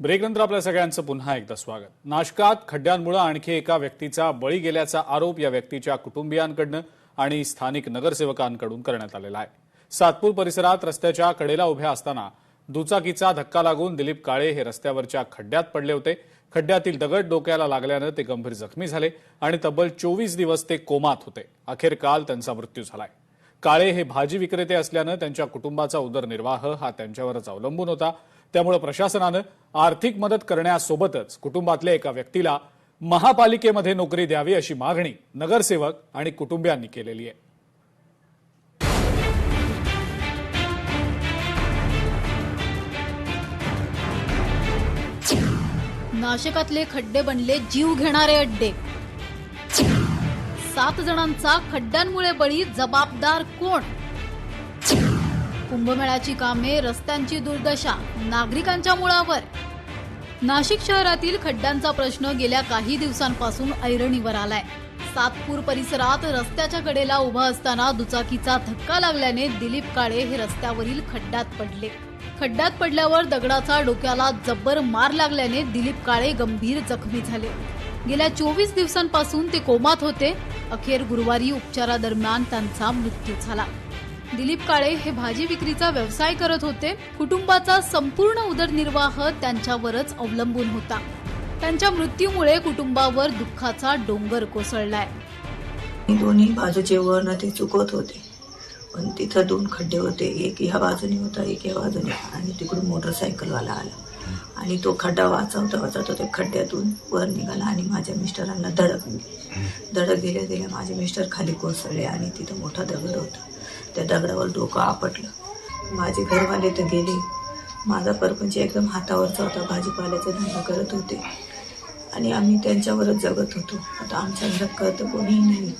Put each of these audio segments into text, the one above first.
ब्रेकनंतर आपल्या सगळ्यांचं पुन्हा एकदा स्वागत। नाशकात खड्ड्यांमुळे आणखी एका व्यक्तीचा बळी गेल्याचा आरोप या व्यक्तीच्या कुटुंबियांकडून आणि स्थानिक नगरसेवकांकडून करण्यात आलेला आहे। सातपूर परिसरात रस्त्याच्या कडेला उभ्या असताना दुचाकीचा धक्का लागून दिलीप काळे हे रस्त्यावरच्या खड्ड्यात पडले होते। खड्ड्यातील दगड डोक्याला लागल्याने ते गंभीर जखमी झाले आणि तब्बल 24 दिवस ते कोमात होते। अखेर काल त्यांचा मृत्यू झालाय। काळे हे भाजी विक्रेते असल्याने त्यांच्या कुटुंबाचा उदरनिर्वाह हा त्यांच्यावरच अवलंबून होता। त्यामुळे प्रशासनाने आर्थिक मदत करण्यासोबतच कुटुंबातल्या एका व्यक्तीला महापालिकेमध्ये नोकरी द्यावी अशी मागणी नगरसेवक आणि कुटुंबियांनी केलेली आहे। नाशिकातले खड्डे बनले जीव घेणारे अड्डे। 7 जणांचा खड्ड्यांमुळे बळी, जबाबदार कोण? कुंभमेळ्याची कामे, रस्त्यांची दुर्दशा, नागरिकांच्या मुळावर। नाशिक शहरातील खड्ड्यांचा प्रश्न गेल्या काही दिवसांपासून ऐरणीवर आलाय। सातपूर परिसरात रस्त्याच्या कडेला उभा असताना दुचाकीचा धक्का लागल्याने दिलीप काळे हे रस्त्यावरील खड्ड्यात पडले। खड्ड्यात पडल्यावर दगडाचा डोक्याला जब्बर मार लागल्याने दिलीप काळे गंभीर जखमी झाले। गेल्या 24 दिवसांपासून ते कोमात होते। अखेर गुरुवारी उपचारादरम्यान त्यांचा मृत्यू झाला। दिलीप काळे हे भाजी विक्रीचा व्यवसाय करत होते। कुटुंबाचा संपूर्ण उदरनिर्वाह त्यांच्यावरच अवलंबून होता। त्यांच्या मृत्यूमुळे कुटुंबावर दुःखाचा डोंगर कोसळलाय। दोन्ही बाजूचे वळण ते चुकत होते, पण तिथं 2 खड्डे होते। एक ह्या बाजूने होता, एक या बाजूने, आणि तिकडून मोटरसायकलवाला आला आणि तो खड्डा वाचवता त्या खड्ड्यातून वर निघाला आणि माझ्या मिस्टरांना धडक दिल्या माझे मिस्टर खाली कोसळले आणि तिथं मोठा दगड होता। त्या दगडावर डोकं आपटलं। माझे घरवाले तर गेले। माझा परपंच एकदम हातावरचा होता। भाजीपाल्याचा धंदा करत होते आणि आम्ही त्यांच्यावरच जगत होतो। आता आमच्या घरात कळतं कोणीही नाही,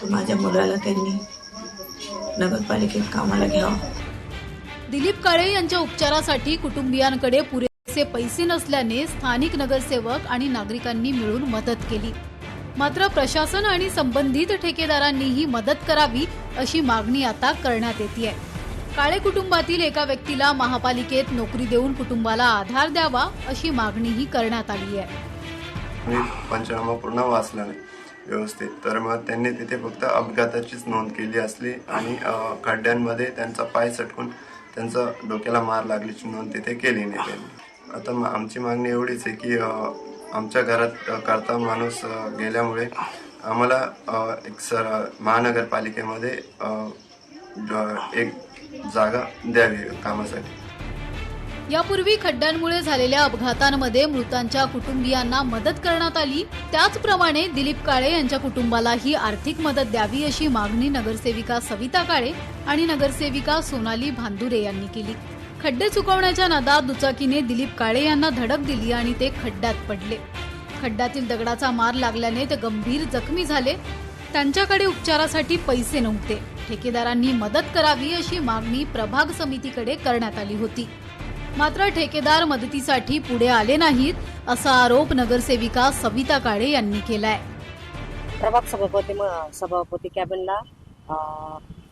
तर माझ्या मुलाला त्यांनी नगरपालिकेत कामाला घ्यावं। दिलीप काळे यांच्या उपचारासाठी कुटुंबियांकडे पुरेसे पैसे नसल्याने स्थानिक नगरसेवक आणि नागरिकांनी मिळून मदत केली। मात्र प्रशासन आणि संबंधित ठेकेदारांनीही मदत करावी अशी मागणी आता करण्यात येते। काळे कुटुंबातील एका व्यक्तीला महापालिकेत नोकरी देऊन कुटुंबाला आधार द्यावा अशी मागणीही करण्यात आली आहे। मी पंचनामा पूर्ण वाचला नाही व्यवस्थित, तर मग त्यांनी तिथे फक्त अपघाताचीच नोंद केली असली आणि खड्ड्यांमध्ये त्यांचा पाय सटकून त्यांचा डोक्याला मार लागल्याची नोंद तिथे केली नाही त्यांनी। आता आमची मागणी एवढीच आहे की आमच्या घरात करता माणूस गेल्यामुळे आम्हाला एक महानगरपालिकेमध्ये एक जागा द्यावी कामासाठी। यापूर्वी खड्ड्यांमुळे झालेल्या अपघातांमध्ये मृतांच्या कुटुंबियांना मदत करण्यात आली। त्याचप्रमाणे दिलीप काळे यांच्या कुटुंबालाही आर्थिक मदत द्यावी अशी मागणी नगरसेविका सविता काळे आणि नगरसेविका सोनाली भांदुरे यांनी केली। खड्डे चुकवण्याच्या नादात दुचाकीने दिलीप काळे यांना धडक दिली आणि ते खड्ड्यात पडले। खड्ड्यातील दगडाचा मार लागल्याने ते गंभीर जखमी झाले। त्यांच्याकडे उपचारासाठी पैसे नव्हते। ठेकेदारांनी मदत करावी अशी मागणी प्रभाग समितीकडे करण्यात आली होती। मात्र ठेकेदार मदतीसाठी पुढे आले नाहीत असा आरोप नगरसेविका सविता काळे यांनी केलाय। प्रभाग सभापती कॅबिनला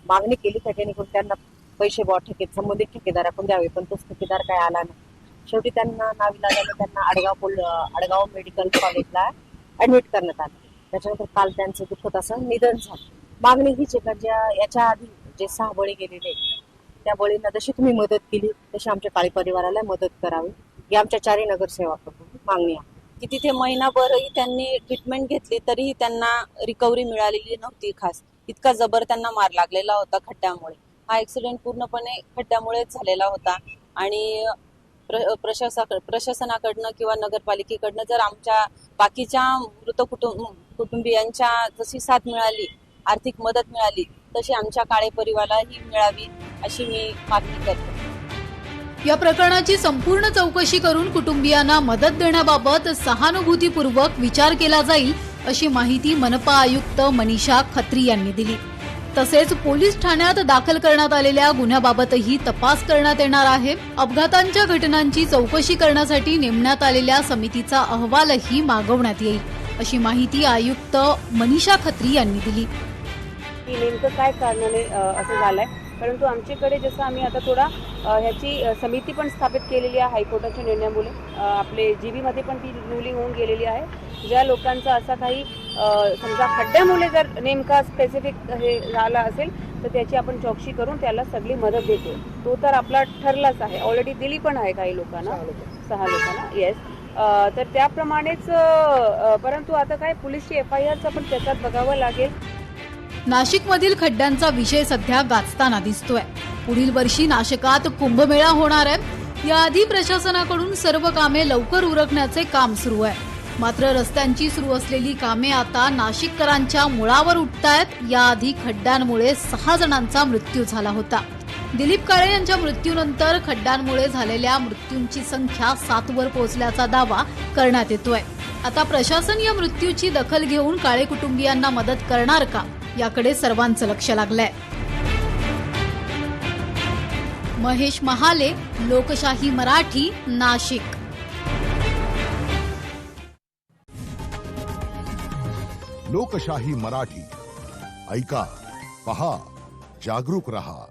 मागणी केली त्यांना पैसे संबंधित ठेकेदाराकडून द्यावे, पण तोच ठेकेदार काय आला नाही। शेवटी त्यांना नाविलाजाने त्यांना आडगाव मेडिकल कॉलेजला ऍडमिट करण्यात आलं। त्याच्यानंतर काल त्यांचं दुःखद असं निधन झालं। मागणी हीच आहे का याच्या आधी जे 6 बळी गेलेले त्या बळींना जशी तुम्ही मदत केली तशी आमच्या काळे परिवाराला मदत करावी ही आमच्या 4 नगरसेवकांकडून मागणी आहे। की तिथे महिनाभरही त्यांनी ट्रीटमेंट घेतली तरीही त्यांना रिकव्हरी मिळालेली नव्हती। खास इतका जबर त्यांना मार लागलेला होता खड्ड्यामुळे। हा ऍक्सिडेंट पूर्णपणे खड्ड्यामुळेच झालेला होता आणि प्रशासनाकडनं किंवा नगरपालिकेकडनं जर आमच्या बाकीच्या मृत कुटुंबियांच्या जशी साथ मिळाली, आर्थिक मदत मिळाली, तशी आमच्या काळे परिवारालाही मिळावी अशी मी मागणी करते। या प्रकरणाची संपूर्ण चौकशी करून कुटुंबियांना मदत देण्याबाबत सहानुभूतीपूर्वक विचार केला जाईल अशी माहिती मनपा आयुक्त मनीषा खत्री यांनी दिली। तसेच पोलीस ठाण्यात दाखल करण्यात आलेल्या गुन्ह्याबाबतही तपास करण्यात येणार आहे। अपघातांच्या घटनांची चौकशी करण्यासाठी नेमण्यात आलेल्या समितीचा अहवालही मागवण्यात येईल अशी माहिती आयुक्त मनीषा खत्री यांनी दिली। नेमकं काय कारणाने असं झालंय परंतु आमच्याकडे जसं आम्ही आता थोडा ह्याची समिती पण स्थापित केलेली आहे हायकोर्टाच्या निर्णयामुळे. आपले जीबीमध्ये पण ती रुलिंग होऊन गेलेली आहे. ज्या लोकांचा असा काही समजा खड्ड्यामुळे जर नेमका स्पेसिफिक हे झाला असेल तर त्याची आपण चौकशी करून त्याला सगळी मदत देतो. तो तर आपला ठरलाच आहे, ऑलरेडी दिली पण आहे काही लोकांना, 6 लोकांना. येस. तर त्याप्रमाणेच परंतु आता काय पोलीसची FIRचं पण त्याच्यात बघावं लागेल. नाशिकमधील खड्ड्यांचा विषय सध्या गाजताना दिसतोय. पुढील वर्षी नाशिकात कुंभमेळा होणार आहे. याआधी प्रशासनाकडून सर्व कामे लवकर उरकण्याचे काम सुरू आहे. मात्र रस्त्यांची सुरू असलेली कामे आता नाशिककरांच्या मुळावर उठतायत. याआधी खड्ड्यांमुळे 6 जणांचा मृत्यू झाला होता. दिलीप काळे यांच्या मृत्यूनंतर खड्ड्यांमुळे झालेल्या मृत्यूंची संख्या 7 वर पोहोचल्याचा दावा करण्यात येतोय. आता प्रशासन या मृत्यूची दखल घेऊन काळे कुटुंबियांना मदत करणार का, याकडे सर्वांचं लक्ष लागलंय. महेश महाले, लोकशाही मराठी, नाशिक. लोकशाही मराठी ऐका, पहा, जागरूक रहा.